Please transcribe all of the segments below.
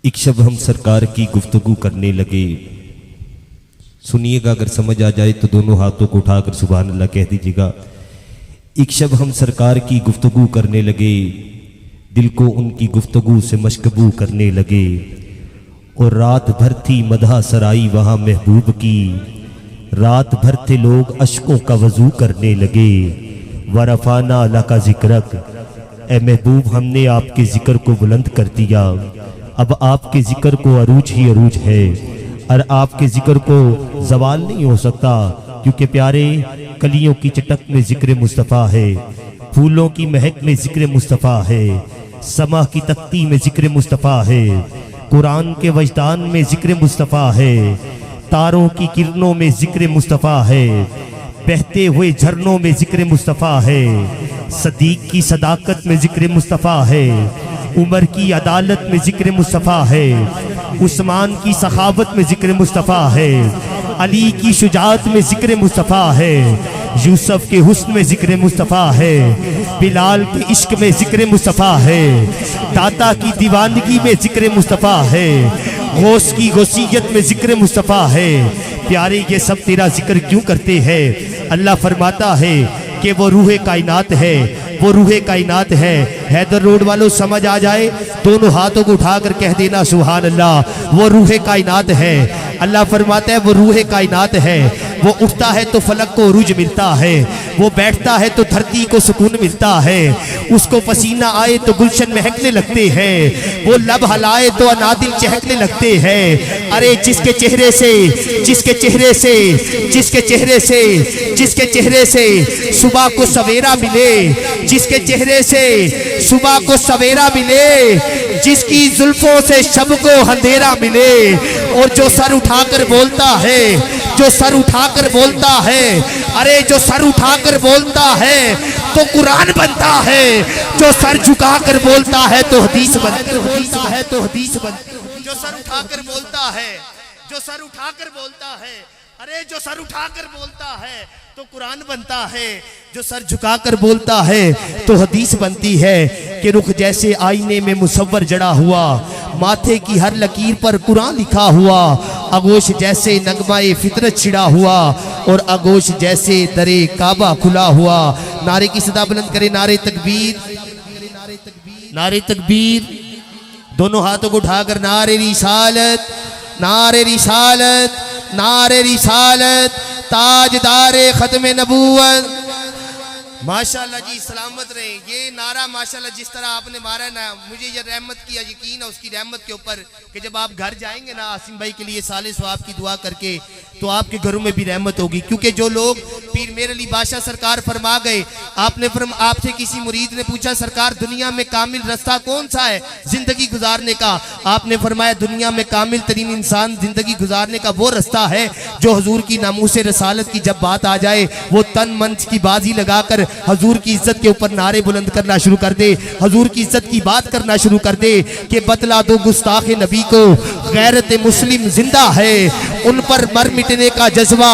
एक शब हम सरकार की गुफ्तगू करने लगे। सुनिएगा, अगर समझ आ जाए तो दोनों हाथों को उठाकर सुभान अल्लाह कह दीजिएगा। एक शब हम सरकार की गुफ्तगू करने लगे, दिल को उनकी गुफ्तगू से मशगबू करने लगे। और रात भर थी मदहा सराई वहाँ महबूब की, रात भर थे लोग अश्कों का वजू करने लगे। वरफाना अला का जिक्रक, ए महबूब हमने आपके जिक्र को बुलंद कर दिया। अब आपके जिक्र को अरूज ही अरूज है, और आपके जिक्र को जवाल नहीं हो सकता, क्योंकि प्यारे कलियों की चटक में जिक्र मुस्तफ़ा है, फूलों की महक में जिक्र मुस्तफ़ा है, समा की तख्ती में जिक्र मुस्तफ़ा है, कुरान के वजदान में जिक्र मुस्तफ़ा है, तारों की किरणों में जिक्र मुस्तफ़ा है, बहते हुए झरनों में जिक्र मुस्तफ़ा है, सदीक की सदाकत में जिक्र मुस्तफ़ा है, उमर की अदालत में जिक्र मुस्तफ़ा है, उस्मान की सखावत में जिक्र मुस्तफ़ा है, अली की शुजाअत में जिक्र मुस्तफ़ा है, यूसुफ के हुस्न में जिक्र मुस्तफ़ा है, बिलाल के इश्क में जिक्र मुस्तफ़ा है, दाता की दीवानगी में जिक्र मुस्तफ़ा है, गौस की गौसियत में जिक्र मुस्तफ़ा है। प्यारे ये सब तेरा जिक्र क्यों करते हैं? अल्लाह फरमाता है कि वो रूहे कायनात है, वो रूहे कायनात है। हैदर रोड वालों समझ आ जाए, दोनों हाथों को उठाकर कह देना सुभान अल्लाह, वो रूहे कायनात है। अल्लाह फरमाता है वो रूहे कायनात है। वो उठता है तो फलक को उरूज मिलता है, वो बैठता है तो धरती को सुकून मिलता है, उसको पसीना आए तो गुलशन महकने लगते हैं, वो लब हलाए तो अनादिल चहकने लगते हैं। अरे जिसके चेहरे से जिसके चेहरे से जिसके चेहरे से जिसके चेहरे से सुबह को सवेरा मिले, जिसके चेहरे से सुबह को सवेरा मिले, जिसकी जुल्फों से शब को अंधेरा मिले, और जो सर उठाकर बोलता है, जो सर उठाकर बोलता है, अरे जो सर उठाकर बोलता है तो कुरान बनता है, जो सर झुकाकर बोलता है तो हदीस बनता है, तो हदीस बनता। जो सर उठाकर बोलता है, जो सर उठाकर बोलता है, अरे जो सर उठाकर बोलता है तो कुरान बनता है, जो सर झुकाकर बोलता है तो हदीस बनती है। कि रुख जैसे आईने में मुसव्वर जड़ा हुआ, माथे की हर लकीर पर कुरान लिखा हुआ, आगोश जैसे नगमाए फितरत छिड़ा हुआ, और आगोश जैसे दरे काबा खुला हुआ। नारे की सदा बुलंद करे, नारे तकबीर, नारे तकबीर। दोनों हाथों को उठाकर नारे रिसालत, नारे रिसालत, नारे रिसालत, ताजदारे खत्म नबूवत। माशाल्लाह जी, सलामत रहे। ये नारा माशाल्लाह जिस तरह आपने मारा ना, मुझे ये रहमत की यकीन है उसकी रहमत के ऊपर, कि जब आप घर जाएंगे ना आसिम भाई के लिए साले सवाब की दुआ करके, तो आपके घरों में भी रहमत होगी। क्योंकि जो लोग पीर मेर अली बादशाह सरकार फरमा गए, आपसे किसी मुरीद ने पूछा सरकार दुनिया में कामिल रास्ता कौन सा है जिंदगी गुजारने का? आपने फरमाया दुनिया में कामिल तरीन इंसान जिंदगी गुजारने का वो रास्ता है जो हजूर की नामूस रसालत की जब बात आ जाए, वो तन मन की बाजी लगाकर हजूर की इज्जत के ऊपर नारे बुलंद करना शुरू कर दे, हजूर की इज्जत की बात करना शुरू कर दे कि बतला दो गुस्ताख नबी को गैरत मुस्लिम जिंदा है, उन पर मर मिटने का जज्बा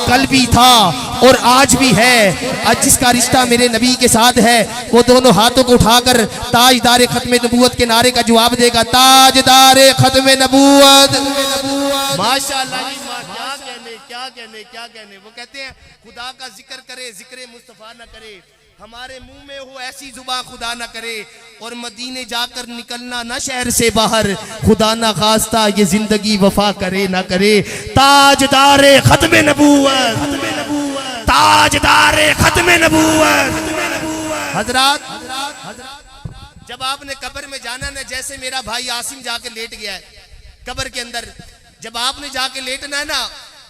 कल भी था और आज भी है। आज जिसका रिश्ता मेरे नबी के साथ है वो दोनों हाथों को उठाकर ताजदारे खत्म नबूवत के नारे का जवाब देगा। ताजदारे खत्म नबूवत। माशाअल्लाह, क्या कहने क्या कहने। वो कहते हैं खुदा का जिक्र करे जिक्र मुस्तफा न करे, हमारे मुंह में हो ऐसी जुबान खुदा ना करे, और मदीने जाकर निकलना ना शहर से बाहर, खुदा ना खास्ता ये जिंदगी वफा करे ना करे। ताजदारे खत्म नबूवत, ताजदारे खत्म नबूवत। हजरात, जब आपने कब्र में जाना ना, जैसे मेरा भाई आसिम जाके लेट गया है कब्र के अंदर, जब आपने जाके लेटना है ना,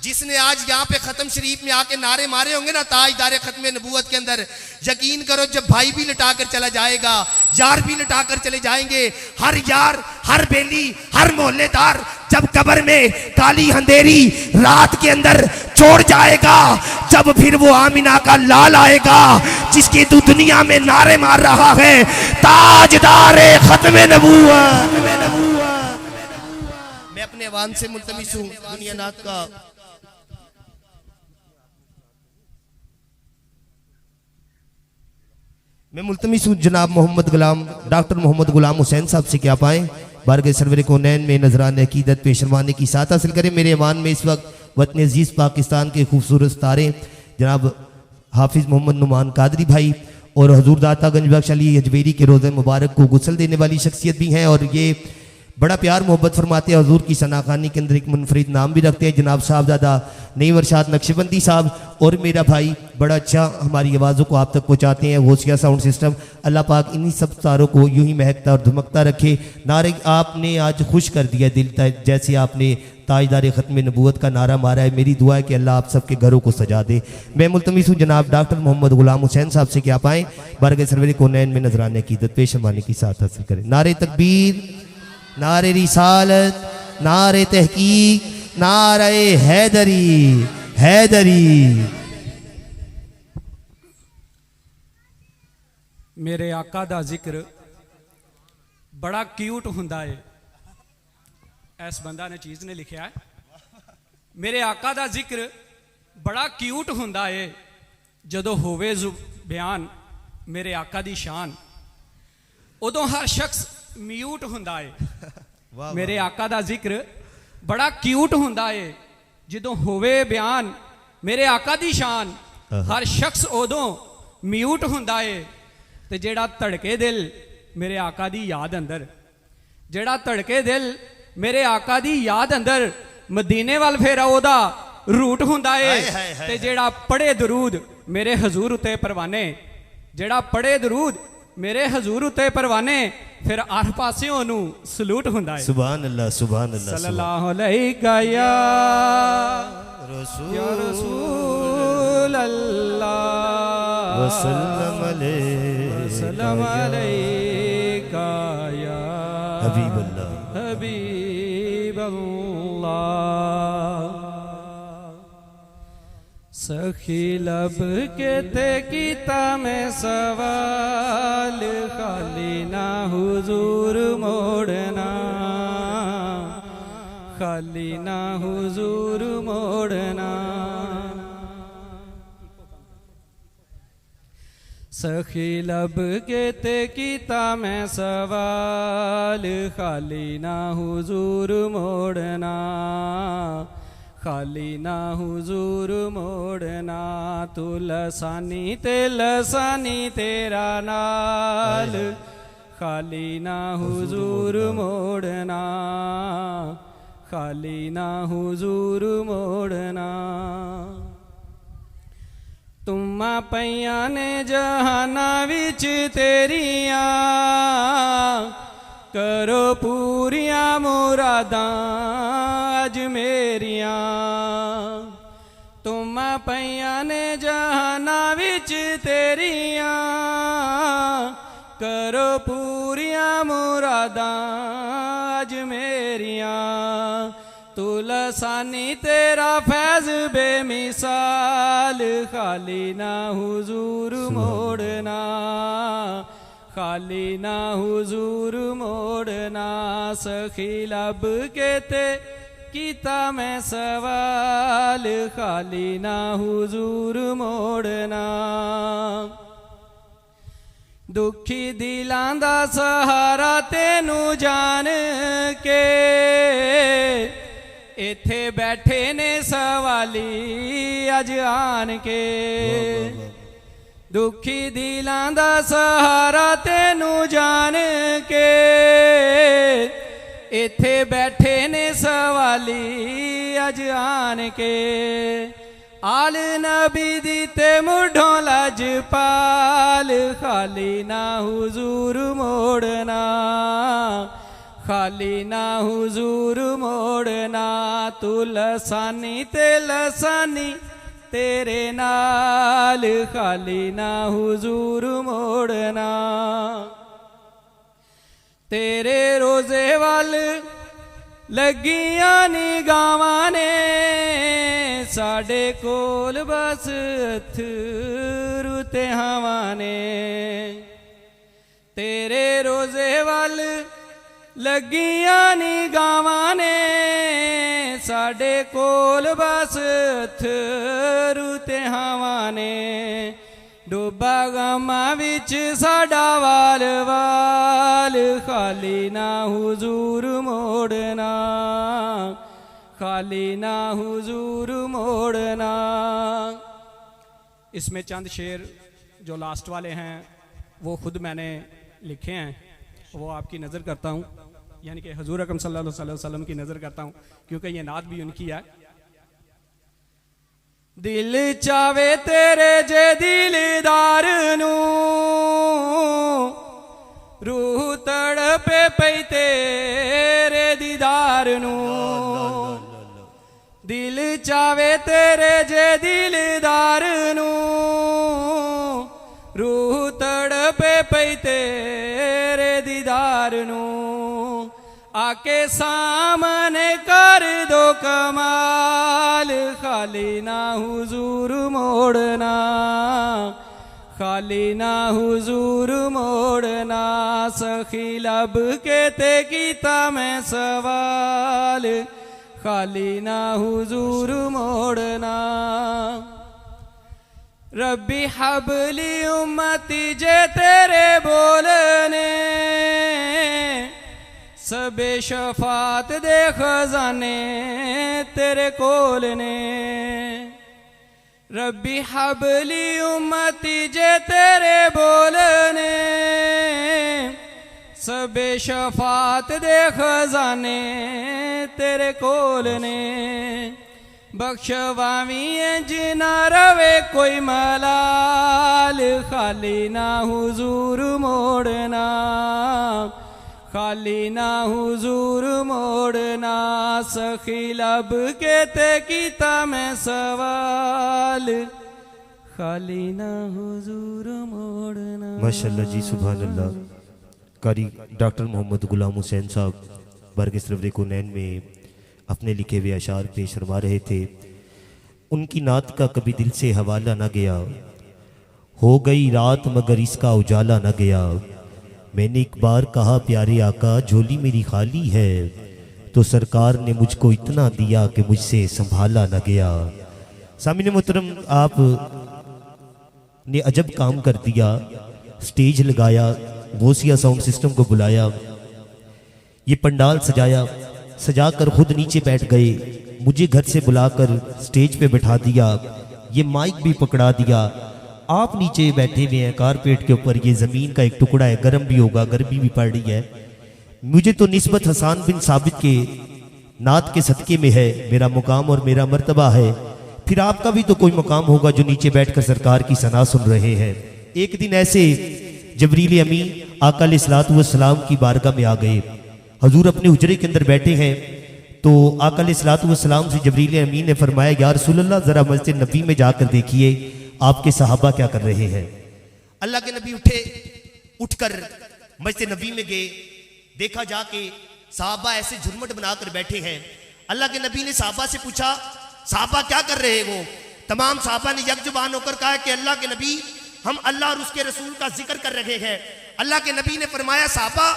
जिसने आज यहाँ पे खत्म शरीफ में आके नारे मारे होंगे ना ताजदारे खत्म नबूवत के अंदर, यकीन करो जब भाई भी लटा कर चला जाएगा, यार भी लटा कर चले जाएंगे, हर यार, हर बेली, हर मोहल्लेदार जब कब्र में काली अंधेरी रात के अंदर छोड़ जाएगा, जब फिर वो आमिना का लाल आएगा जिसकी तू दुनिया में नारे मार रहा है, ताजदारे खत्म नबूवत। मैं अपने अवान से मुल्तमिस हूँ दुनिया नात का मैं मुल्तमिस हूँ जनाब मोहम्मद गुलाम, डॉक्टर मोहम्मद गुलाम हुसैन साहब से क्या पाएं बारगाह सरवर कौनैन में नजरान अकीदत पे शर्माने की साथ हासिल करें। मेरे ईमान में इस वक्त वतन अजीज़ पाकिस्तान के खूबसूरत तारे जनाब हाफिज़ मोहम्मद नुमान कादरी भाई और हजूर दाता गंज बख्श अली अजमेरी के रोज़े मुबारक को गुस्ल देने वाली शख्सियत भी हैं और ये बड़ा प्यार मोहब्बत फरमाते हैं। हजूर की सनाखानी के अंदर एक मुनफरिद नाम भी रखते हैं जनाब साहबजादा नईम अरशाद नक्शबंदी साहब और मेरा भाई बड़ा अच्छा हमारी आवाज़ों को आप तक पहुँचाते हैं होशिया साउंड सिस्टम। अल्लाह पाक इन्हीं सब तारों को यूं ही महकता और धमकता रखे। नारे आपने आज खुश कर दिया दिल जैसे आपने ताजदार ख़त्म नबूवत का नारा मारा है। मेरी दुआ है कि अल्लाह आप सबके घरों को सजा दे। मैं मुल्तमिस हूँ जनाब डॉक्टर मोहम्मद गुलाम हुसैन साहब से कि आप आएँ बारगाह सरवर कौनैन में नजरान अकीदत पेश शर्माने की साथ हासिल करें। नारे तकबीर, नारे रिसालत, नारे तहकीक, नारे हैदरी हैदरी। मेरे आका दा जिक्र बड़ा क्यूट हुंदा है। इस बंदा ने चीज़ ने लिखा है मेरे आका दा जिक्र बड़ा क्यूट हुंदा है जदों होवे बयान मेरे आका दी शान उदों हर शख्स म्यूट हुंदा है। मेरे आका दा जिक्र बड़ा क्यूट हुंदा है जदों होवे बयान मेरे आका दी शान हर शख्स उदों म्यूट हुंदा है। ते जेड़ा धड़के दिल मेरे आका दी याद अंदर, जेड़ा धड़के दिल मेरे आका दी याद अंदर मदीने वाल फेरा ओदा रूट हुंदा है। ते जेड़ा पढ़े दरूद मेरे हजूर उते परवाने, जेड़ा पढ़े दरूद मेरे हजूर उते परवाने फिर आर पासे ओनू सलूट हुंदा है। सुभान अल्लाह सुभान अल्लाह सल्लल्लाहु अलैहि या रसूल अल्लाह वसल्लम अलैका या हबीब अल्लाह हबीब अल्लाह। सखी लब के ते कीता मैं सवाल खाली ना हुजूर मोड़ना, खाली ना हुजूर मोड़ना। सखी लब के ते कीता मैं सवाल खाली ना हुजूर मोड़ना, खाली ना हुजूर मोड़ना। तू लसानी तेरा नाल खाली ना हुजूर मोड़ना, खाली ना हुजूर मोड़ना। तुमा पैया ने जहाना विच तेरिया करो पूरिया मुरादां अज मेरिया। तुमा पैया ने जहाना विच तेरिया करो पूरिया मुरादां अज मेरिया। तू लसानी तेरा फैज बेमिसाल खाली ना हुजूर मोड़ना, खाली ना हुजूर मोड़ना। सखी लब के ते कीता मैं सवाल खाली ना हुजूर मोड़ना। दुखी दिलां दा सहारा तेनू जान के इथे बैठे ने सवाली अज आन के। दुखी दिलां दा सहारा तेनू जान के इथे बैठे ने सवाली अज आन के। आल नबी दी ते मुढ़ों लजपाल खाली ना हुजूर मोड़ना, खाली ना हुजूर मोड़ना। तू लसानी तेरे नाल खाली ना हुजूर मोड़ना। तेरे रोजे वाल लगियां निगावां ने साडे कोल बस अथरू ते हवां ने। तेरे रोजे वाल लगियां निगावां ने साडे कोल बस अथरू ते हवां ने। डूबा गमां विच साडा वाल वाल, खाली ना हुजूर मोड़ना, खाली ना हुजूर मोड़ना। इसमें चंद शेर जो लास्ट वाले हैं वो खुद मैंने लिखे हैं, वो आपकी नज़र करता हूँ, यानी कि हजूर अकरम सल्लल्लाहु अलैहि वसल्लम की नज़र करता हूँ, क्योंकि ये नात भी उनकी है। दिल चावे तेरे जे दिलदार नू, रूह तड़पे पई तेरे दीदार नू। दिल चावे तेरे जे दिलदार नू, रूह तड़पे पई तेरे दीदार नू। आके सामने कर दो कमाल, खाली ना हुजूर मोड़ना, खाली ना हुजूर मोड़ना। सखी लब के ते कीता मैं सवाल, खाली ना हुजूर मोड़ना। रब्बी हबली उम्मती जे तेरे बोलने, सबे शफात दे खजाने तेरे कोल ने। रब्बी हबली उम्मती जे तेरे बोलने, सबे शफात दे खजाने तेरे कोल ने। बख्शवावी जिना रवे कोई मलाल, खाली ना हुजूर मोड़ना, खाली ना हुजूर मोड़ना। सखी लब के ते कीता मैं सवाल, खाली ना हुजूर मोड़ना। माशाल्लाह जी, सुभान अल्लाह। कारी डॉक्टर मोहम्मद गुलाम हुसैन साहब बरगस रवरे कुनैन में अपने लिखे हुए अशार पेश फरमा रहे थे। उनकी नात का कभी दिल से हवाला न गया, हो गई रात मगर इसका उजाला न गया। मैंने एक बार कहा प्यारे आका झोली मेरी खाली है, तो सरकार ने मुझको इतना दिया कि मुझसे संभाला न गया। सामिन मोहतरम, आप ने अजब काम कर दिया। स्टेज लगाया, गौसिया साउंड सिस्टम को बुलाया, ये पंडाल सजाया, सजाकर खुद नीचे बैठ गए, मुझे घर से बुलाकर स्टेज पे बैठा दिया, ये माइक भी पकड़ा दिया। आप नीचे बैठे हुए हैं कारपेट के ऊपर, ये ज़मीन का एक टुकड़ा है, गर्म भी होगा, गर्मी भी पड़ रही है। मुझे तो निस्बत हसन बिन साबित के नात के सदक़े में है, मेरा मुकाम और मेरा मर्तबा है। फिर आपका भी तो कोई मुकाम होगा जो नीचे बैठकर सरकार की सना सुन रहे हैं। एक दिन ऐसे जबरील अमी आका अलैहिस्सलातु वस्सलाम की बारगाह में आ गए। हजूर अपने हुजरे के अंदर बैठे हैं, तो आका अलैहिस्सलातु वस्सलाम से जबरील अमी ने फरमाया, या रसूलल्लाह ज़रा मस्जिद नबी में जाकर देखिए आपके सहाबा क्या कर रहे हैं। अल्लाह के नबी उठे, उठकर मस्जिद नबी में गए, देखा जाके सहाबा ऐसे झुरमुट बनाकर बैठे हैं। अल्लाह के नबी ने सहाबा से पूछा, सहाबा क्या कर रहे हैं? वो तमाम सहाबा ने यकजुबान होकर कहा कि अल्लाह के नबी, हम अल्लाह और उसके रसूल का जिक्र कर रहे हैं। अल्लाह के नबी ने फरमाया, सहाबा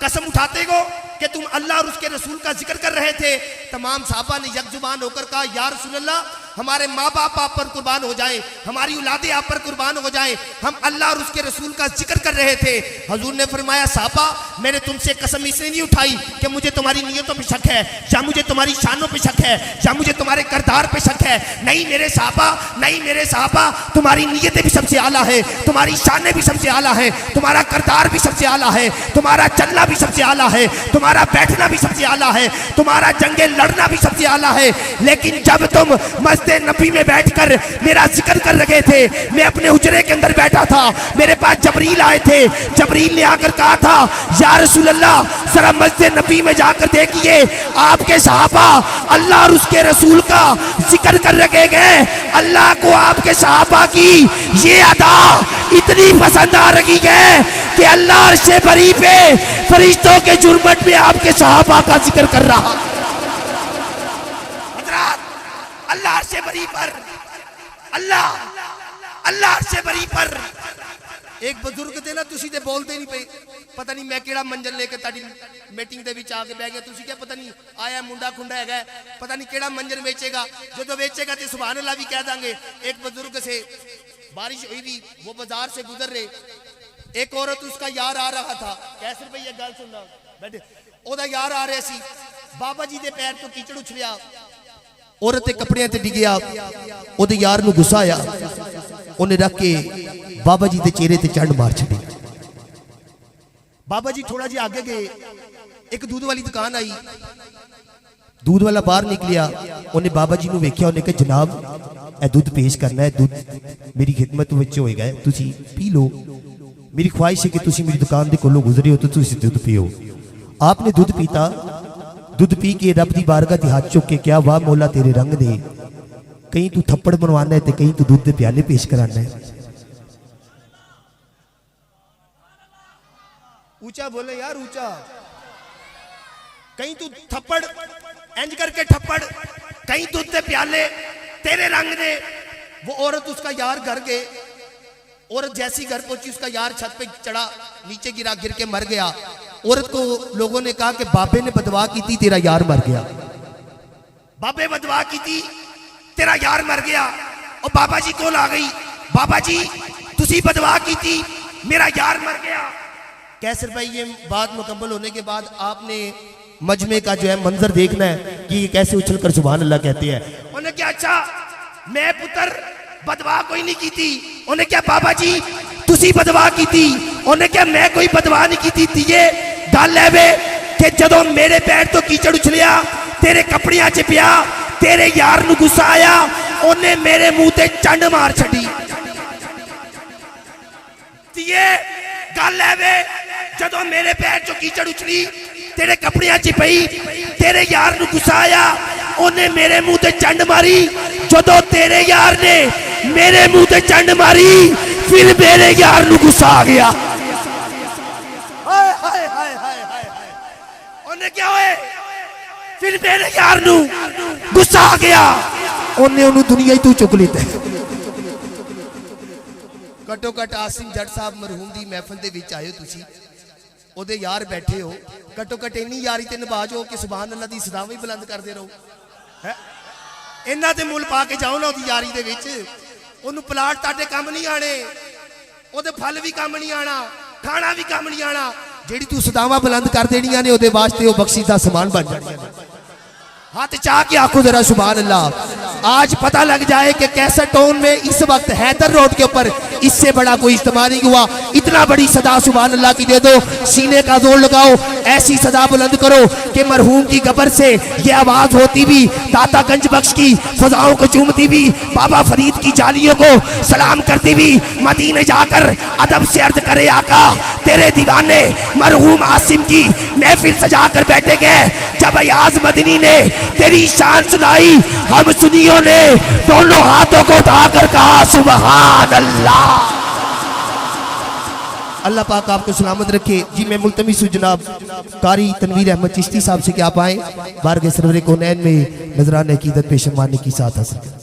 कसम उठाते हो कि तुम अल्लाह और उसके रसूल का जिक्र कर रहे थे? तमाम सहाबा ने यकजुबान होकर कहा, या रसूलल्लाह, हमारे माँ बाप आप पर कुर्बान हो जाएं, हमारी औलादे आप पर कुर्बान हो जाएं, हम अल्लाह और उसके रसूल का जिक्र कर रहे थे। हजूर ने फरमाया, साहबा मैंने तुमसे कसम इसलिए नहीं उठाई कि मुझे तुम्हारी नीयतों पे शक है, या मुझे तुम्हारी शानों पे शक है, या मुझे तुम्हारे किरदार पे शक है। नहीं मेरे साहबा, नहीं मेरे साहबा, तुम्हारी नीयतें भी सबसे आला है, तुम्हारी शानें भी सबसे आला है, तुम्हारा किरदार भी सबसे आला है, तुम्हारा चलना भी सबसे आला है, तुम्हारा बैठना भी सबसे आला है, तुम्हारा जंगे लड़ना भी सबसे आला है। लेकिन जब तुम मस्जिद नबी में बैठकर मेरा जिक्र कर रहे थे, मैं अपने हुजरे के अंदर बैठा था, मेरे पास जबरील आए थे। जबरील ने आकर कहा था, या रसूल अल्लाह, जरा मस्जिद नबी में जाकर देखिए आपके सहाबा अल्लाह और उसके रसूल का जिक्र कर रखे गए। अल्लाह को आपके सहाबा की ये अदा इतनी पसंद आ रही है कि अल्लाह से बरी पे फरिश्तों के जुर्मट में आपके सहाबा का जिक्र कर रहा। अल्लाह से बरी पर, अल्लाह से बरी पर एक बुजुर्ग थे ना, तुसी ते बोलते नहीं पे, पता नहीं मैं केड़ा मंजर लेके ताड़ी मीटिंग दे विच आके बह गया। तुसी क्या पता नहीं आया मुंडा खुंडा है, पता नहीं केड़ा मंजर बेचेगा, जो तो बेचेगा तो सुभान अल्लाह भी कह देंगे। एक बुजुर्ग से बारिश हुई भी, वो बाजार से गुजर रहे, एक औरत उसका यार आ रहा था। कैसे भैया गल सुनना बैठे, ओदा यार आ रहा सी, बाबा जी दे पैर तो कीचड़ उछलिया, औरत के कपड़े ते डिगया, ओदे यार नू गुस्सा आया, उन्हें रख के बाबा जी दे चेहरे ते चंड मार छड़ी। बाबा जी थोड़ा जिहा आगे गए, एक दूध वाली दुकान आई, दूध वाला बाहर निकलिया, उन्हें बाबा जी नू वेख्या, उन्हें कहा जनाब ए दूध पेश करना है, दूध मेरी खिदमत विच होएगा, तुसी पी लो, मेरी ख्वाहिश है कि तुसी मेरी दुकान दे कोलों गुजरे हो तो तुसी दूध पियो। आपने दूध पीता, दूध पी के रब दी बारगाह ते हाथ चुक के क्या वाह मौला तेरे रंग दे, कहीं तू थप्पड़ बनवाना है ते कहीं तू दूध दे प्याले पेश कराना है। ऊंचा बोले यार ऊंचा, कहीं तू थप्पड़ इंज करके थप्पड़, कहीं दूध दे प्याले तेरे रंग दे। वो औरत उसका यार घर गए, औरत जैसी घर पहुंची उसका यार छत पे चढ़ा, नीचे गिरा, गिर के मर गया। औरत को लोगों ने कहा कि बाबे ने बदवा की थी, तेरा यार मर गया, बाबे बदवा की थी, तेरा यार मर गया। और बाबा जी कोल आ गई, बाबा जी तुसी बदवा की थी, मेरा यार मर गया। कैसर भाई ये बात मुकम्मल होने के बाद आपने मजमे का जो है मंजर देखना है कि ये कैसे उछलकर सुभान अल्लाह कहते हैं। उन्हें क्या अच्छा मैं पुत्र बदवा कोई नहीं की थी, उन्हें क्या बाबा जी तुसी बदवा की थी, उन्हें क्या मैं कोई बदवा नहीं की थी। ये गल है वे कि जदों मेरे पैर तो कीचड़ उछलिया, तेरे कपड़ियां च पिया, तेरे यार नू गुस्सा आया, उन्हें मेरे मुंह ते चंड मार छड़ी। ये गल है वे जदों मेरे पैर चो कीचड़ उछली, तेरे कपड़ियां च पई, तेरे यार नू गुस्सा आया, उन्हें मेरे मुंह ते चंड मारी। जदों तेरे यार ने मेरे मुंह ते चंड मारी, फिर मेरे यार नू गुस्सा आ गया। हाय हाय हाय हाय हाय, उन्हें क्या होए, फिर मेरे यार नू गुस्सा आ गया, उन्हें उन्हें दुनिया ही तू चुक ली। घट्टो घट आसिम जट साहब मरहूम दी महफिल दे विच आए हो तुसी, ओदे यार बैठे हो, घट्टो घट इन्नी यारी ते निभाज हो कि सुभान अल्लाह दी सदावां ही बुलंद करदे रहो है। इन्हां ते मुल पा के जाओ ना ओदी यारी दे विच, ओनू प्लाट ताडे काम नहीं आने, ओदे फल भी काम नहीं आना, खाना भी काम नहीं आना, जेड़ी तू सदावां बुलंद कर देनियां ने ओदे वास्ते ओ बख्शिश दा समान बन जानियां ने। हाथ चाह के आखो जरा सुभान अल्लाह। आज पता लग जाए कि कैसा टोन में इस वक्त हैदर रोड के ऊपर इससे बड़ा कोई इज्तिमा नहीं हुआ। इतना बड़ी सदा सुभान अल्लाह की दे दो, सीने का जोर लगाओ, ऐसी सदा बुलंद करो कि मरहूम की कब्र से ये आवाज होती भी, दाता गंज बख्श की फजाओं को चूमती भी, बाबा फरीद की जालियों को सलाम करती भी, मदीने जाकर अदब से अर्ज करे आका तेरे दीवाने मरहूम आसिम की महफिल सजा कर बैठे गए। जब अयाज मदनी ने तेरी शान सुनाई, हम सुनियों ने दोनों हाथों को उठाकर कहा सुभान अल्लाह। अल्लाह पाक आपको सलामत रखे। जी मैं मुल्तमिस हूं जनाब कारी तनवीर अहमद चिश्ती साहब से कि आप आए बारगाह सरवर कौनैन में नजराने अकीदत पेश मानने की साथ हासिल करें।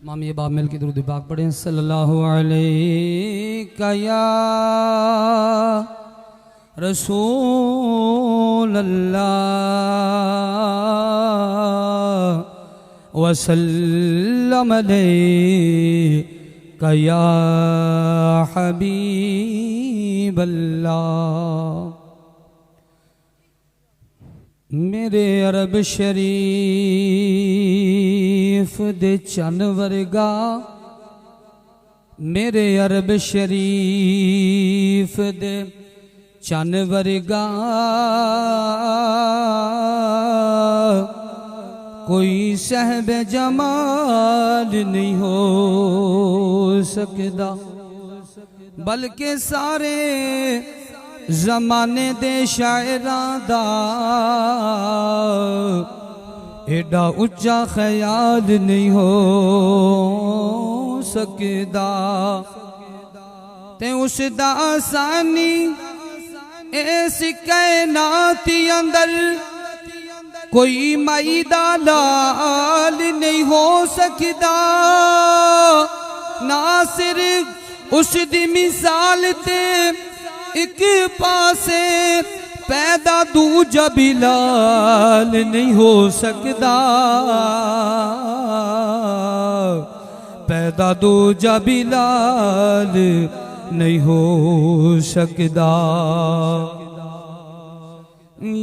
मामी बाप मिल के दुरूद पाक पढ़ें सल्लल्लाहु अलैहि या रसूल अल्लाह वसल्लम अलैका या हबीब अल्लाह। मेरे अरब शरीफ दे चन वर्गा, मेरे अरब शरीफ दे चन वर्गा कोई सहब जमाल नहीं हो सकता, बल्कि सारे जमाने दे शायरां दा एडा उच्चा ख्याल नहीं हो सकदा। ते उस दा आसानी इस कायनात अंदर कोई माई दा लाल नहीं हो सकदा। ना सिर्फ उस दी मिसाल ते एक पासे पैदा दूजा बिलाल नहीं हो सकता, पैदा दूजा बिलाल नहीं हो सकता।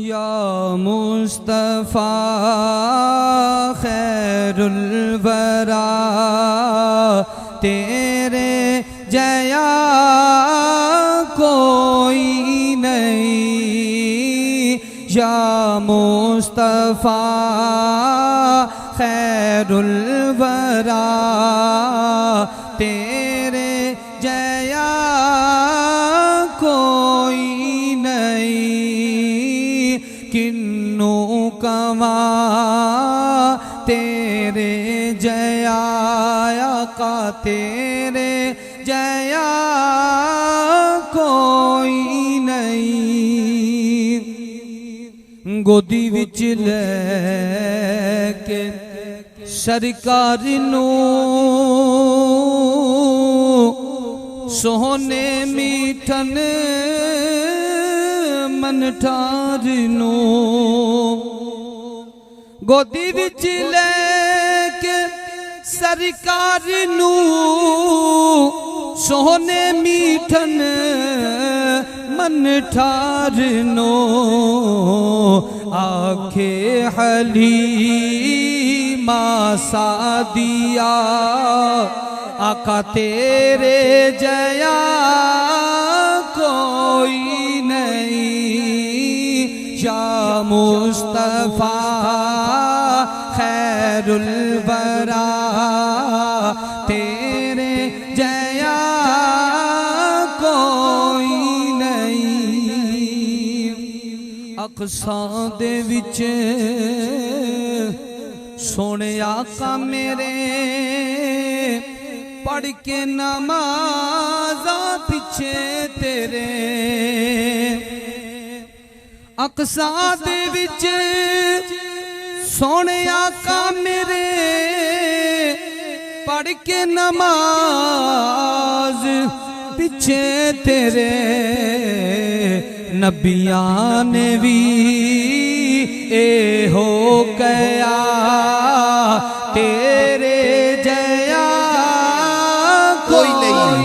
या मुस्तफ़ा खैरुल वरा तेरे जया कोई नहीं, या मुस्तफ़ा खैरुल वरा तेरे जया कोई नहीं। किन्नू कवा तेरे जया का तेरे जया कोई नहीं। गोदी विच लैके सरकार नू सोहने मीठन मन ठार नू, गोदी विच लैके सरकार नू सोहने मीठन मन ठार नो। आखे हलीमा सादिया आका तेरे जया कोई नहीं, या मुस्तफ़ा खैरुल वरा तेरे जया कोई नहीं। अक़सा दे विच सोने आका मेरे पढ़ के नमाज़ा पिछे तेरे, अक़सा दे विच सोने आका मेरे पढ़ के नमाज पिछे तेरे। नबियां ने भी ए हो गया तेरे जया कोई नहीं।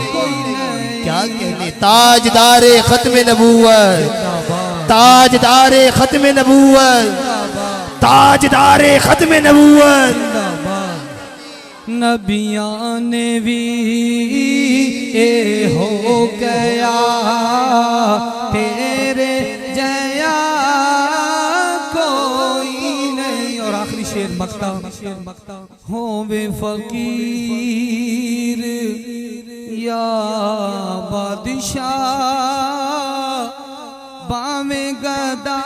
क्या कहने ताजदारे खत्म नबूवत, ताजदारे खत्म नबूवत, ताजदारे खत्म नबूवत। नबियां ने भी ए हो गया तेरे जया कोई नहीं। और आखिरी शेर मक्ता हो वे फकीर या बादशाह बामे गदा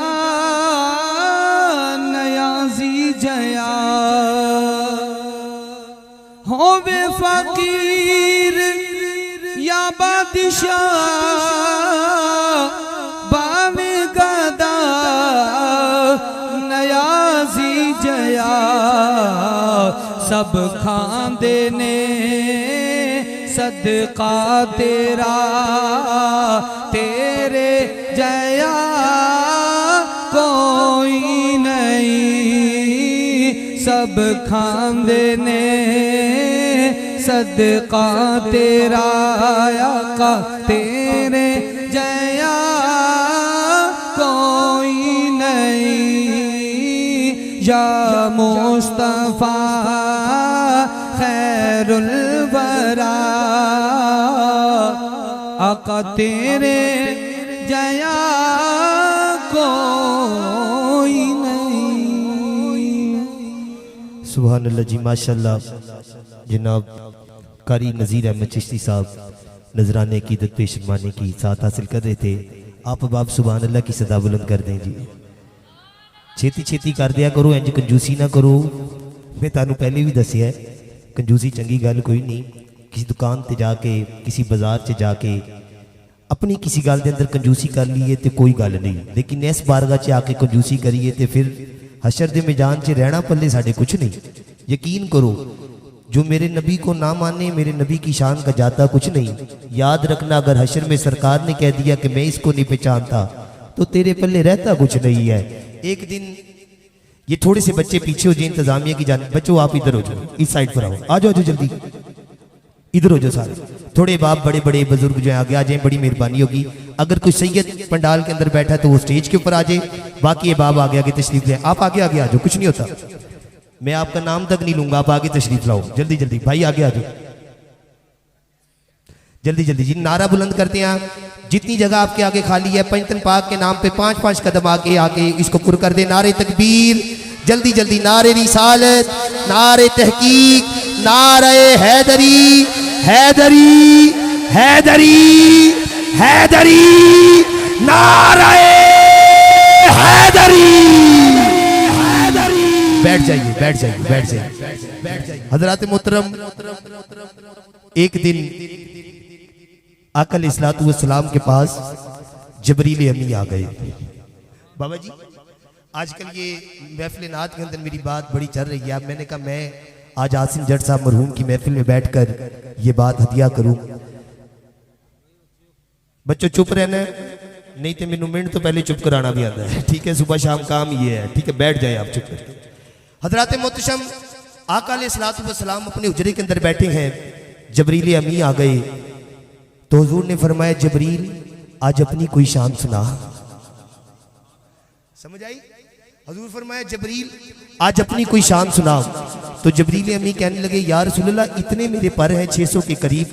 नयाजी जया, होवे फकीर या बादशाह बामे गदा नयाजी जया। सब खांदे ने सदका तेरा तेरे जया कोई नहीं। सब खांदे ने सदका तेरा आका तेरे जया कोई नहीं। या मुस्तफ़ा खैरुल वरा आका तेरे जया कोई नहीं। सुभान अल्लाह जी, माशाल्लाह। जनाब कारी नज़ीर अहमद चिश्ती साहब नजराने की दत पेश फरमाने की साथ हासिल कर रहे थे। आप अब आप सुभान अल्लाह की सदा बुलंद कर दें जी। छेती छेती कर दिया करो, इंज कंजूसी ना करो। मैं तानू पहले भी दसिया है, कंजूसी चंगी गल कोई नहीं। किसी दुकान ते जाके किसी बाजार च जाके अपनी किसी गल के अंदर कंजूसी कर लीए तो कोई गल नहीं, लेकिन इस बारगाह च आके कंजूसी करिए तो फिर हशर के मैदान च रहना पल्ले साढ़े कुछ नहीं। यकीन करो, जो मेरे नबी को ना माने मेरे नबी की शान का जाता कुछ नहीं। याद रखना, अगर हशर में सरकार ने कह दिया कि मैं इसको नहीं पहचानता तो तेरे पल्ले रहता कुछ नहीं है। एक दिन ये थोड़े से बच्चे पीछे हो जाए इंतजामिया की जान, बच्चों आप इधर हो जाओ, इस साइड पर आओ, आ जाओ जल्दी, इधर हो जाओ सारे। थोड़े बाप बड़े बड़े बुजुर्ग जो है आगे आ जाए, बड़ी मेहरबानी होगी। अगर कोई सैयद पंडाल के अंदर बैठा है तो वो स्टेज के ऊपर आ जाए, बाकी ये बाप आगे आगे तशरीफ ले। आप आगे आगे आ जाओ, कुछ नहीं होता, मैं आपका नाम तक नहीं लूंगा, आप आगे तशरीफ लाओ, जल्दी जल्दी भाई आगे आ जाओ, जल्दी जल्दी जी। नारा बुलंद करते हैं, जितनी जगह आपके आगे खाली है पंचतन पाक के नाम पे 5-5 कदम आगे आके इसको पुर कर दे। नारे तकबीर, जल्दी जल्दी, नारे रिसालत, नारे तहकीक, नारे हैदरी, हैदरी, हैदरी, हैदरी, नारे हैदरी, हैदरी। बैठ जाइए, बैठ जाइए, बैठ जाइए, बैठ जाइए। हजरत मोहतरम, एक दिन आका अलैहिस्सलातु वस्सलाम के पास जबरील अमी आ गए। बाबा जी आजकल ये महफिल नात के अंदर मेरी बात बड़ी चल रही है। अब मैंने कहा मैं आज आसिम जट साहब मरहूम की महफिल में बैठकर ये बात हदिया करूं। बच्चों चुप रहना है, नहीं तो मैनू मिनट तो पहले चुप कराना भी आता है, ठीक है। सुबह शाम काम ये है, ठीक है, बैठ जाए आप चुप करके। हजरत मोहतशम आका अलैहिस्सलातु वस्सलाम अपने उजरे के अंदर बैठे हैं, जबरील अमी आ गए तो हुजूर ने फरमाया जबरील आज अपनी कोई शान सुना। समझ आई? हुजूर फरमाया जबरील आज अपनी कोई शान सुना। तो जबरील अमी कहने लगे या रसूलल्लाह इतने मेरे पर हैं 600 के करीब,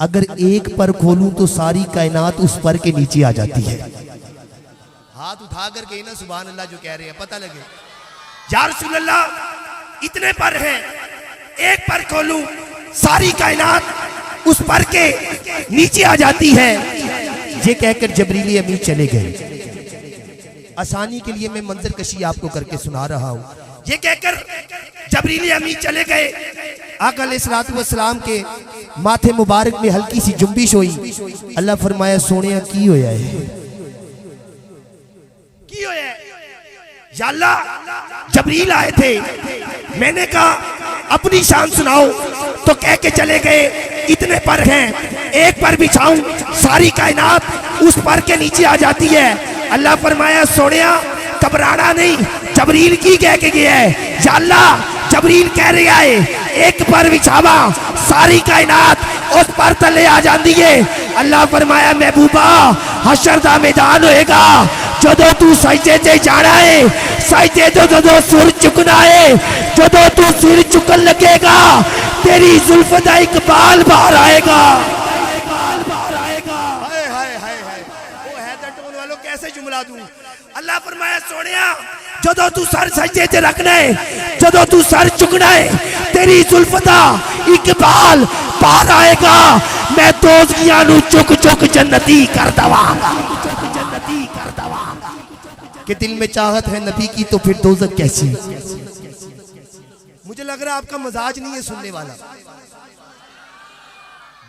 अगर एक पर खोलूं तो सारी कायनात उस पर के नीचे आ जाती है। हाथ उठा कर के ना सुभान अल्लाह जो कह रहे हैं पता लगे। या रसूलल्लाह इतने पर हैं, एक पर खोलूं सारी कायनात उस पर के नीचे आ जाती है। ये कहकर जबरील अमी चले गए। आसानी के लिए मैं मंजर कशी आपको करके सुना रहा हूं। ये कहकर जबरील अमी चले गए। आका अलैहिस्सलातु वस्सलाम के माथे मुबारक में हल्की सी जुम्बिश हुई। अल्लाह फरमाया सोनिया की होया है, की होया है? या अल्लाह जबरील आए थे, मैंने कहा अपनी शान सुनाओ तो कह के चले गए इतने पर हैं, एक पर बिछाऊं सारी कायनात उस पर के नीचे आ जाती है। अल्लाह फरमाया सोनिया घबराना नहीं, जबरील की कह के गया है। या अल्लाह जबरील कह रहा है एक पर बिछावा सारी कायनात उस पर तले आ जाती है। अल्लाह फरमाया महबूबा हशर दा मैदान होएगा, जदों तू सजदे ते जाना है, सजदे तो जदों सुर चुकना है, जदों तू सिर चुकन लगेगा तेरी जुल्फ दा इकबाल बाहर आएगा। हाय हाय हाय हाय, वो हैदर टोन वालों कैसे जुमला दूं। अल्लाह फरमाया सोनिया जदों तू सर सजदे ते रखना है, जदों तू सर चुकना है, तेरी जुल्फ दा इकबाल बाहर आएगा। मैं दोज़खियां नू चुक चुक जन्नती कर दवांगा, जन्नती कर दवांगा। कि दिल में चाहत है नबी की तो फिर दोज़ख कैसी। मुझे लग रहा है आपका मजाज नहीं है सुनने वाला।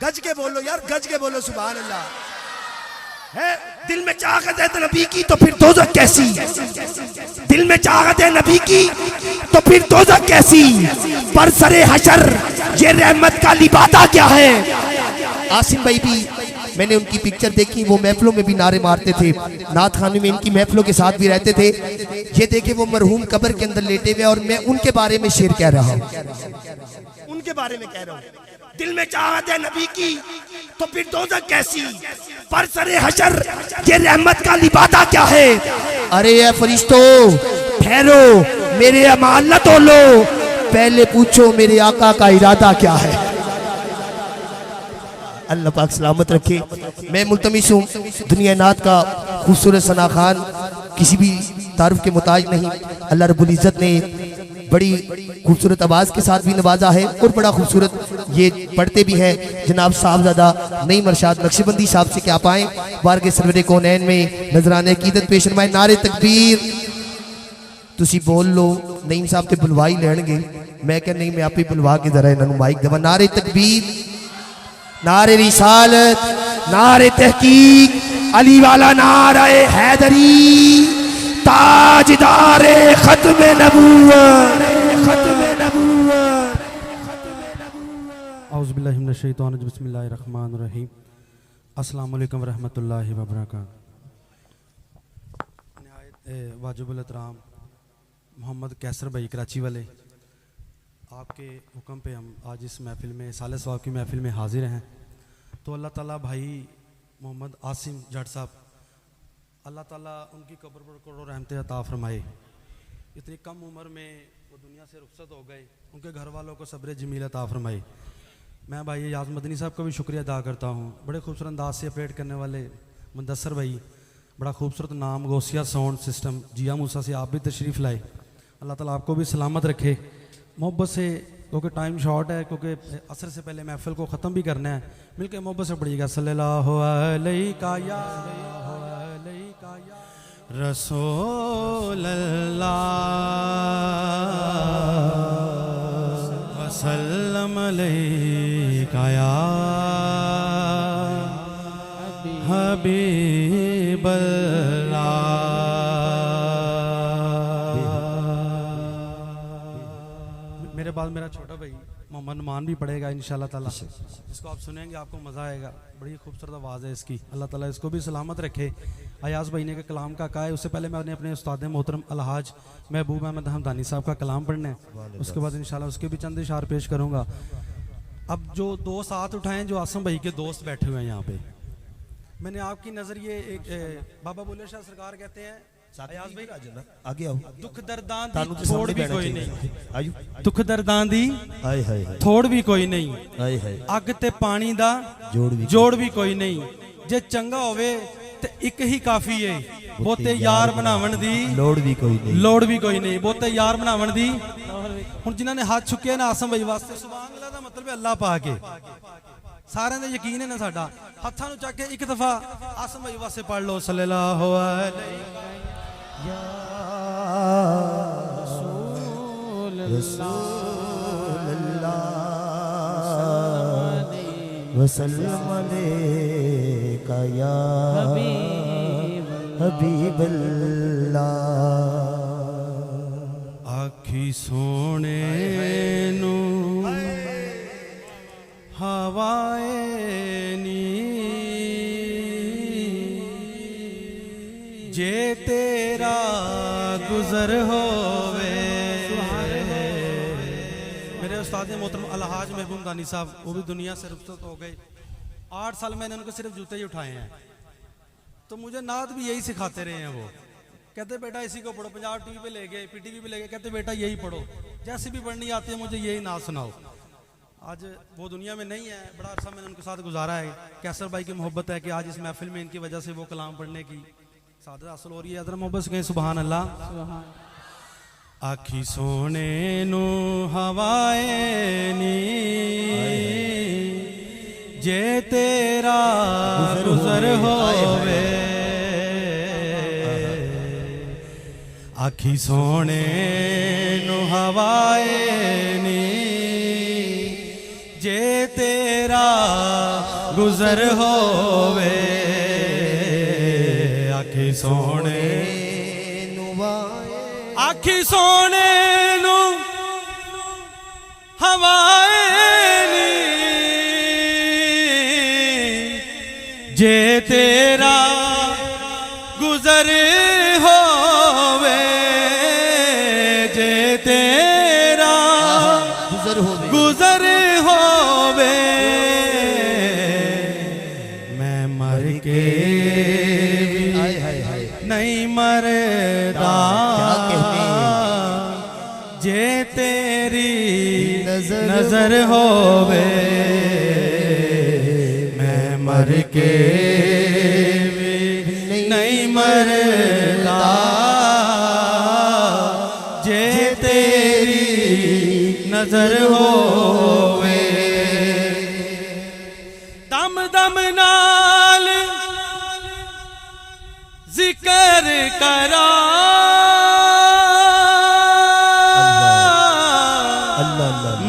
गज के बोलो यार, गज के बोलो सुभान अल्लाह। है दिल में चाहत है नबी की तो फिर दोज़ख कैसी, दिल में चाहत है नबी की तो फिर दोज़ख कैसी। पर सरे हशर ये रहमत का लिबादा क्या है। आसिम भाई भी मैंने उनकी पिक्चर देखी, वो महफिलों में भी नारे मारते थे, नात खाने में इनकी महफिलों के साथ भी रहते थे। ये देखे वो मरहूम कब्र के अंदर लेटे हुए और मैं उनके बारे में शेर कह रहा हूँ, उनके बारे में कह रहा हूँ। दिल में चाहत है नबी की तो फिर दोज़ख कैसी, पर सरे हशर ये रहमत का लिबादा क्या है। अरे ये फरिश्तों ठहरो, मेरे अमाल न तोलो, पहले पूछो मेरे आका का इरादा क्या है। अल्लाह पाक सलामत रखे। मैं मुल्तमिस हूँ दुनिया नात का खूबसूरत सना खान किसी भी तारुफ के मुताज नहीं। अल्लाह रब्बुल इज़्ज़त ने बड़ी खूबसूरत आवाज़ के साथ भी नवाजा है और बड़ा खूबसूरत ये पढ़ते भी हैं। जनाब साहबजादा नईम अरशाद नक्शबंदी साहब से क्या पाएँ बारगे सरवरे कौनैन में नजराने कीदत पेश फरमाए। नारे तकबीर तुसी बोल लो, नईम साहब तो बुलवाई लैणगे, मैं क्या नहीं मैं आप ही बुलवा के जरा इन्होंने माइक देवा। नारे तकबीर, नारे रिसालत, नारे तहकीक, अली वाला नारे हैदरी, ताजदारे खत्म नबूवत, खत्म नबूवत। औज़ु बिल्लाहि मिनश शैतानिर रजीम, बिस्मिल्लाहिर रहमानिर रहीम। अस्सलामु अलैकुम व रहमतुल्लाहि व बरकातहू। वाजिबुल एहतराम मोहम्मद कैसर भाई कराची वाले, आपके हुक्म पे हम आज इस महफ़िल में साले सवाब की महफ़िल में हाजिर हैं। तो अल्लाह ताला भाई मोहम्मद आसिम जट साहब, अल्लाह ताला उनकी कब्र पर करोड़ों रहमतें अता फरमाए। इतनी कम उम्र में वो दुनिया से रुखसत हो गए, उनके घर वालों को सब्र जमील अता फरमाए। मैं भाई याज मदनी साहब का भी शुक्रिया अदा करता हूँ, बड़े खूबसूरत अंदाज से ऑपरेट करने वाले मुदस्सर भाई, बड़ा खूबसूरत नाम गौसिया साउंड सिस्टम जिया मूसा से आप भी तशरीफ़ लाए। अल्लाह ताला आपको भी सलामत रखे। मोहब्बत से, क्योंकि टाइम शॉर्ट है, क्योंकि असर से पहले महफिल को ख़त्म भी करना है, मिलके मोहब्बत से पढ़िएगा सल्लल्लाहु अलैका या रसूल अल्लाह वसल्लम अलैका या हबीब अल्लाह। मेरे बाद मेरा छोटा भाई मोहम्मद नुमान भी पढ़ेगा इंशाल्लाह ताला, इसको आप सुनेंगे आपको मज़ा आएगा, बड़ी खूबसूरत आवाज़ है इसकी। अल्लाह ताला इसको भी सलामत रखे। अयाज भाई ने के कलाम का कहा है, उससे पहले मैंने अपने उस्ताद मोहतरम अलहाज महबूब अहमद हमदानी साहब का कलाम पढ़ना है, उसके बाद इंशाल्लाह उसके भी चंद इशार पेश करूँगा। अब जो दो साथ उठाएं, जो आसम भाई के दोस्त बैठे हुए हैं यहाँ पे, मैंने आपकी नज़र ये एक बाबा बुल्ले शाह सरकार कहते हैं, अयाज भाई आगे आओ। दुख दर्दां दी थोड़ भी कोई नहीं, आयु दुख दर्दां दी हाय हाय थोड़ भी कोई नहीं, हाय हाय अग ते पानी दा जोड़ भी कोई नहीं, जे चंगा होवे ते एक ही काफी है, बहुते यार बनावन दी लोड़ भी कोई नहीं, लोड़ भी कोई नहीं, बहुते यार बनावन दी। हुण जिन्हां ने हाथ चुके ना आसम भाई वास्ते, सुभान अल्लाह दा मतलब है अल्लाह पाक है, सारे दा यकीन है ना साडा, हत्थां नूं चक के एक दफा आसम भाई वास्ते पढ़ लो सल्लल्लाहु अलैहि वसल्लम अलैका या हबीबल्लाह। आखी सोने नू हवाए नी, जे तेरा गुजर होवे। मेरे उस्ताद मोहतरम अलहाज महबूब दानी साहब, वो भी दुनिया से रुखसत हो गए। 8 साल मैंने उनको सिर्फ जूते ही उठाए हैं, तो मुझे नात भी यही सिखाते रहे हैं। वो कहते बेटा इसी को पढ़ो, पंजाब टीवी पे ले गए, पीटीवी पे ले गए, कहते बेटा यही पढ़ो, जैसे भी पढ़नी आती है मुझे यही नात सुनाओ। आज वो दुनिया में नहीं है, बड़ा अरसा मैंने उनके साथ गुजारा है। कैसर भाई की मोहब्बत है कि आज इस महफिल में इनकी वजह से वो कलाम पढ़ने की सादत हासिल हो रही है। अदर मोहब्बत से कहें सुभान अल्लाह। आखी सोने नू हवाए नी, जे तेरा गुजर होवे। आखी सोने नू हवाए नी, जे तेरा गुजर होवे। आखी सोने आखी सोने नू हवाए नी, जे तेरा गुजर होवे। जे तेरा गुजर होवे, मैं मर के नहीं मरदा, जे तेरी नजर होवे। मैं मर के नहीं मरदा, जे तेरी नजर होवे। दम दम नाल जिक्र करा,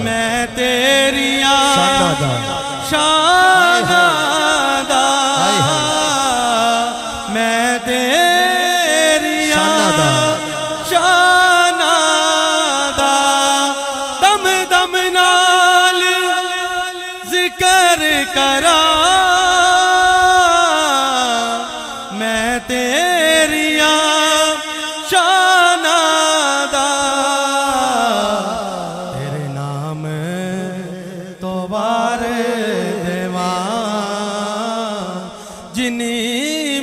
मैं तेरिया शाना दा, मैं तेरिया शाना दा। दम दम नाल जिक्र करा, मैं तेरिया शाना दा तेरे नाम तो वार देवा जिनी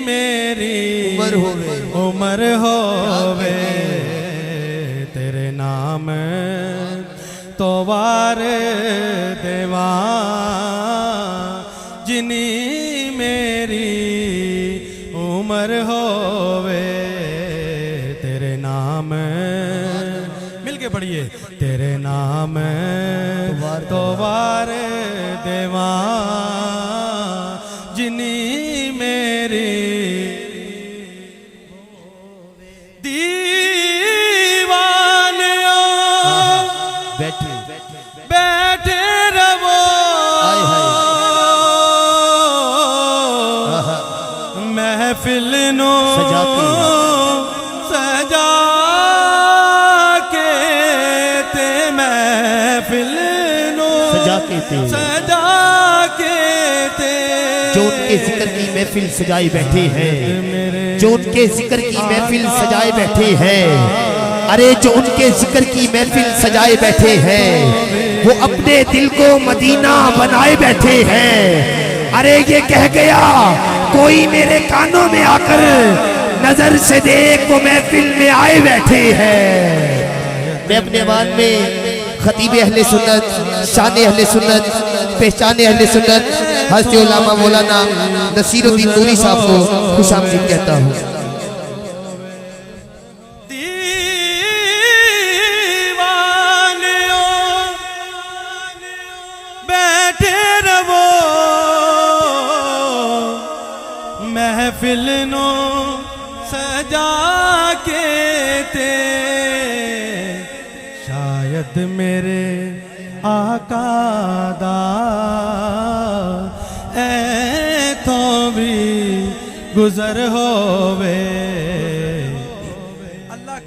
मेरी उमर होवे तेरे नाम तो वार देवा जिनी मेरी उमर होवे तेरे नाम मिलके पढ़िए तेरे नाम तो वार देवा जिनी मेरी दीवानियों बैठे बैठे रवो महफिल नो सजा के ते महफिल नो सजा के ते जो उनके जिक्र की महफिल सजाए बैठे हैं, जो उनके जिक्र की महफिल सजाए बैठे हैं, अरे जो उनके जिक्र की महफिल सजाए बैठे हैं, वो अपने दिल को मदीना बनाए बैठे हैं। अरे ये कह गया कोई मेरे कानों में आकर नजर से देख वो महफिल में आए बैठे हैं। मैं अपने आवाज में खतीब अहले सुन्नत, शान अहले सुन्नत, पहचान अहले सुन्नत हज़रत उल्लामा मौलाना नसीरुद्दीन नूरी साहब को खुशामदीद कहता हूँ। महफिल नो सजा के ते शायद मेरे आका दा तो भी गुजर होवे अल्लाह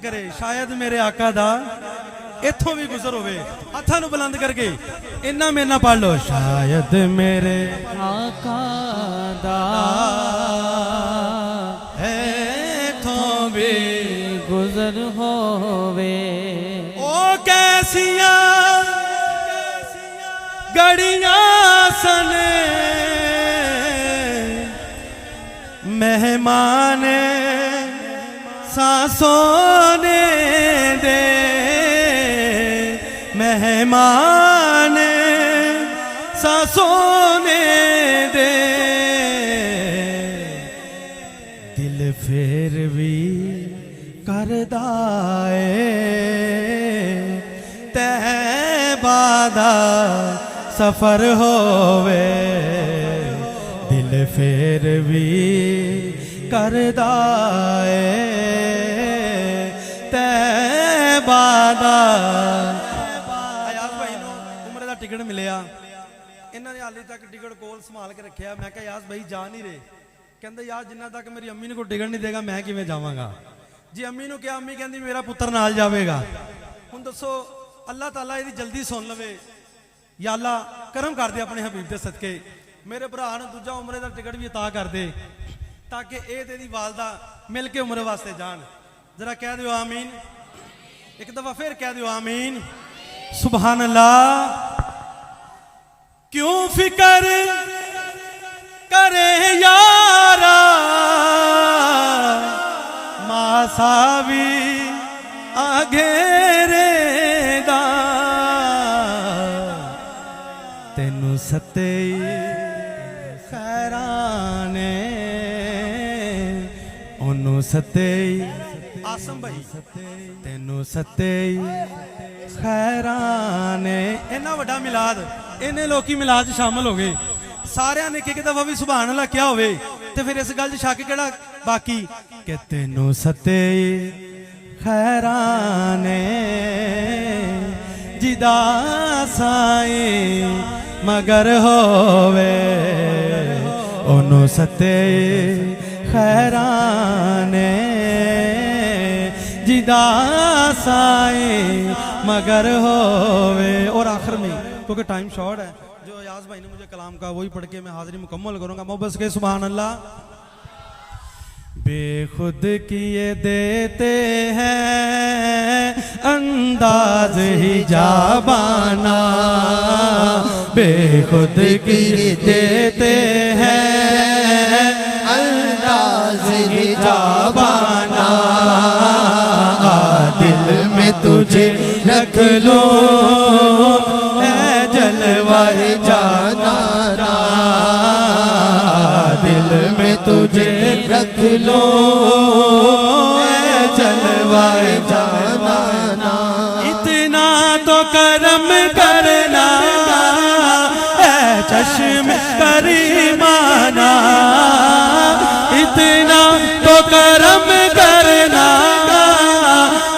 करे शायद मेरे आका दा इथों भी गुजर होवे। हत्थां नूं बुलंद करके इन्ना मेरे नाल पढ़ लो शायद मेरे आका दा इथों भी गुजर होवे ओ कैसियां गड़ियां सन मेहमान सांसों ने दे मेहमान सांसों ने दे दिल फेर भी करदा तैबादा सफर होवे दिल फेर भी करदा तैबादा टिकट मिलिया इन्होंने हाली तक टिकट कोल संभाल के रखा। मैं कहा यास भाई जा नहीं रहे कहते यार जिन्ना तक मेरी अम्मी ने कोई टिकट नहीं देगा मैं किवें जावांगा जी अम्मी ने कहा अम्मी कहती मेरा पुत्र नाल जाएगा। हुण दसो अल्लाह ताला इहदी जल्दी सुन लवे या अल्लाह करम कर दे अपने हबीब दे सदके मेरे भरा ने दूजा उमरे का टिकट भी अता कर दे ताकि ये तेरी वालदा मिल के उमरे वास्ते जान। जरा कह दो आमीन एक दफा फिर कह दो आमीन सुभान अल्लाह। क्यों फिकर करे यारा मासावी आघेरे दा तेनू सते खैराने ओनू सते आसम भाई तेनू सते खैराने इन्ना वड्डा मिलाद इन्हें लोग मिलाद शामिल हो गए सारे ने एक दफा भी सुभान अल्लाह क्या होवे ते फिर इस गल शक केड़ा बाकी कि तेनू सते खैराने जिदा साई मगर होवे ओनू सते खैराने जिदा साई मगर होवे। और आखिर में क्योंकि टाइम शॉर्ट है जो अयाज भाई ने मुझे कलाम का वही पढ़ के मैं हाजिरी मुकम्मल करूंगा। मोहब्बत के सुभान अल्लाह। बेखुद किए देते हैं अंदाज ही जाबाना, बेखुद किए देते हैं अंदाज ही जाबाना। दिल में तुझे रख लो है जलवाए जाना, दिल में तुझे रख लो जलवाए जाना। इतना तो करम करना है चश्म करीमाना, इतना तो करम करना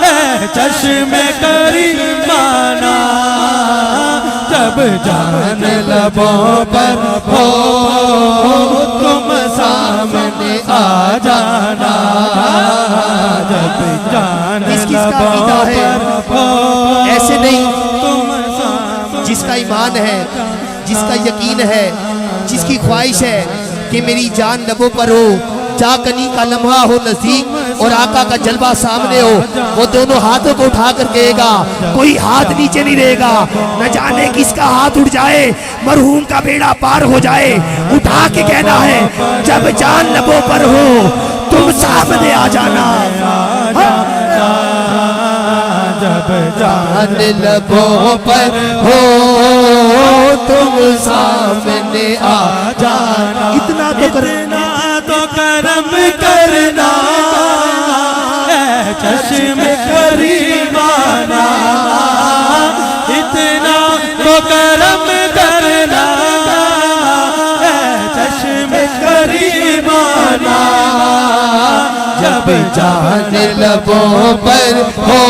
है चश्म करीमाना। जब जान लबों पर हो तुम सामने आ जाना, जब जान लबों पर हो ऐसे नहीं, तुम सामने। जिसका ईमान है, जिसका यकीन है, जिसकी ख्वाहिश है कि मेरी जान लबों पर हो, चाकनी का लम्हा हो नजदीक और आका का जलवा सामने हो, वो दोनों हाथों को उठा कर कहेगा, कोई हाथ नीचे नहीं रहेगा। न जाने किसका हाथ उठ जाए, मरहूम का बेड़ा पार हो जाए। उठा के कहना है जब जान लबों पर हो तुम सामने आ जाना। जब जान लबों पर हो तुम सामने आ जाना। इतना तो करम करना है चश्म करीमाना, इतना तो करम करना है चश्म करीमाना। जब जान लबों पर हो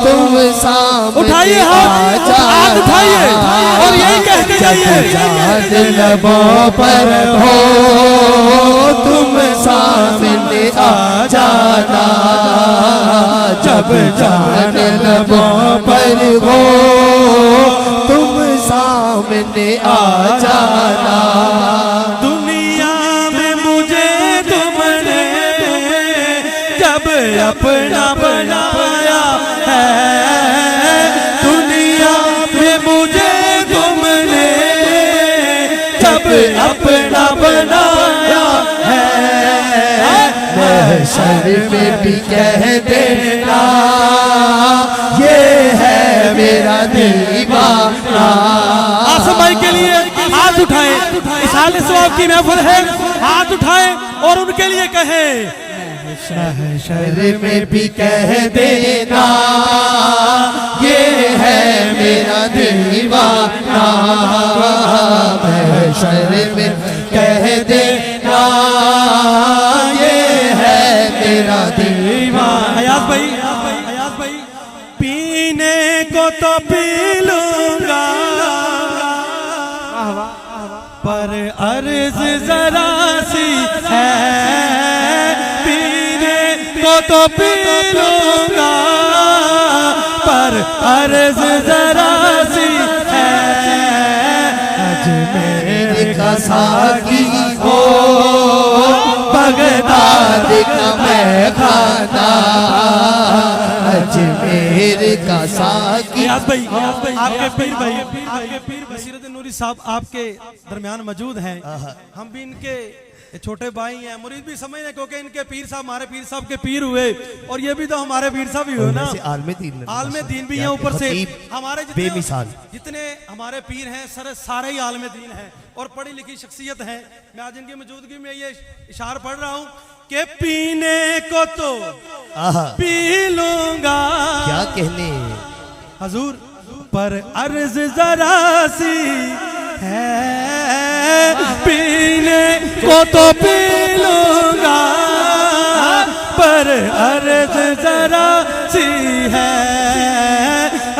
तुम सामने उठाइए हाथ उठाइए और यही कहते जाइए, जान लबों पर हो तुम सामने आ जाना। जब जान लबों पर हो तुम सामने आ जाना। दुनिया में मुझे तुमने जब अपना बनाया है, दुनिया में मुझे तुमने जब अपना बनाया है। महशर में भी कह देना ये है मेरा दीवाना। आसमाई के लिए हाथ उठाएं, इसाले सवाब की महफिल है, हाथ उठाएं और उनके लिए कहें। महशर में भी कह देना ये है मेरा दीवाना। महशर में कह देना ये है मेरा दीवाना। हयात भाई पीने को तो पी लूंगा पर अर्ज जरा सी है, तो पी लूंगा पर अर्ज जरा सी है। अजमेर का साकी हो बगदाद का मैं खाना, अजमेर का साकी। भाई आपके पीर भाई, आपके पीर बसीरत नूरी साहब आपके दरमियान मौजूद हैं। हम भी इनके छोटे भाई हैं, मुरीद भी समझ रहे क्योंकि इनके पीर साहब हमारे पीर साहब के पीर हुए और ये भी तो हमारे पीर साहब ही हुए ना। आलमे दीन भी हैं ऊपर से हमारे जितने हमारे पीर हैं सारे ही आलमे दीन हैं और पढ़ी लिखी शख्सियत हैं। मैं आज इनकी मौजूदगी में ये इशार पढ़ रहा हूँ कि पीने को तो पी लूंगा, क्या कहने हजूर पर अर्ज जरा सी है, पीने को तो पी लूंगा पर अर्ज जरा सी है।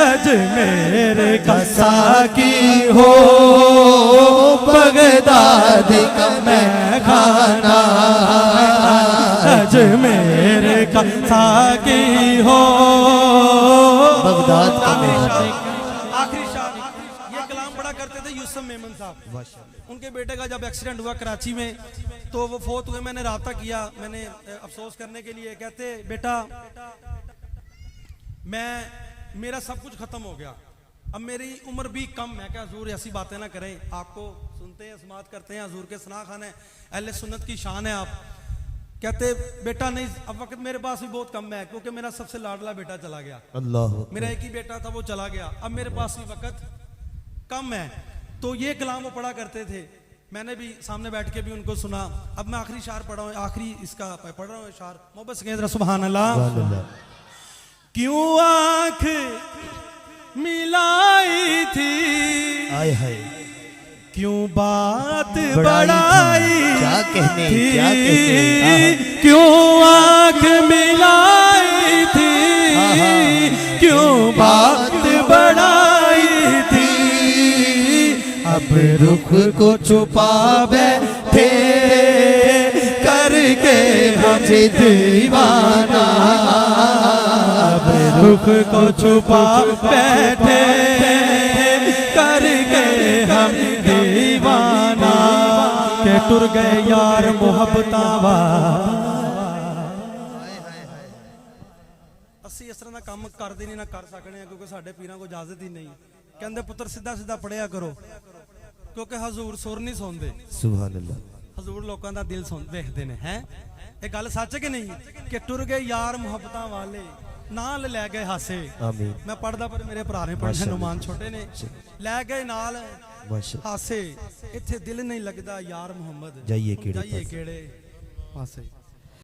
अजमेर का साकी हो बगदाद का मैं खाना, अजमेर का साकी हो बगदाद का मैं। आखिरी शाह ये कलाम बड़ा करते थे यूसुफ मेमन साहब। साहब, माशाअल्लाह। उनके उनके बेटे का जब एक्सीडेंट हुआ कराची में तो वो फोत हुए, मैंने राब्ता किया, मैंने अफसोस करने के लिए, कहते बेटा मेरा सब कुछ खत्म हो गया, अब मेरी उम्र भी कम है, क्या हजूर ऐसी बातें ना करें, आपको सुनते हैं समात करते हैं, हजूर के सना खान है, अहले सुन्नत की शान है आप। कहते बेटा नहीं, अब वक्त मेरे पास भी बहुत कम है क्योंकि मेरा सबसे लाडला बेटा चला गया, अल्लाह मेरा एक ही बेटा था वो चला गया, अब मेरे पास भी वक्त कम है। तो ये कलाम वो पढ़ा करते थे, मैंने भी सामने बैठ के भी उनको सुना। अब मैं आखिरी शार पढ़ा हूँ, आखिरी इसका पढ़ रहा हूँ शार, मोहब्बत से कहें सुभान अल्लाह। क्यों आंख मिलाई थी, आय हाय, क्यों बात बढ़ाई थी, बढ़ाई क्या कहने, थी, क्या कहने, क्यों आंख मिलाई थी, क्यों बात बढ़ाई थी, अब रुख को छुपा बैठे करके मुझे दीवाना, अब रुख को छुपा बैठे करके हम दीवाना, के टुर गए यार मुहब्बतां ਅਸੀਂ ਇਸ ਤਰ੍ਹਾਂ ਦਾ ਕੰਮ ਕਰਦੇ ਨਹੀਂ ਨਾ ਕਰ ਸਕਣੇ ਕਿਉਂਕਿ ਸਾਡੇ ਪੀਰਾਂ ਕੋਲ ਇਜਾਜ਼ਤ ਹੀ ਨਹੀਂ। ਕਹਿੰਦੇ ਪੁੱਤਰ ਸਿੱਧਾ ਸਿੱਧਾ ਪੜਿਆ ਕਰੋ ਕਿਉਂਕਿ ਹਜ਼ੂਰ ਸੁਰ ਨਹੀਂ ਸੁਣਦੇ, सुभान अल्लाह। ਹਜ਼ੂਰ ਲੋਕਾਂ ਦਾ ਦਿਲ ਸੁਣ ਵੇਖਦੇ ਨੇ। ਹੈ ਇਹ ਗੱਲ ਸੱਚ ਕਿ ਨਹੀਂ ਕਿ ਟੁਰ ਗਏ ਯਾਰ ਮੁਹੱਬਤਾਂ ਵਾਲੇ ਨਾਲ ਲੈ ਗਏ ਹਾਸੇ। आमीन ਮੈਂ ਪੜਦਾ ਪਰ ਮੇਰੇ ਭਰਾ ਨੇ ਪੜ੍ਹੇ, ਨੁਮਾਨ ਛੋਟੇ ਨੇ, ਲੈ ਗਏ ਨਾਲ माशाअल्लाह। ਹਾਸੇ, ਇੱਥੇ ਦਿਲ ਨਹੀਂ ਲੱਗਦਾ ਯਾਰ ਮੁਹੰਮਦ, जाइए केड़े ਜਾਈਏ पासे। ਕਿਹੜੇ ਪਾਸੇ।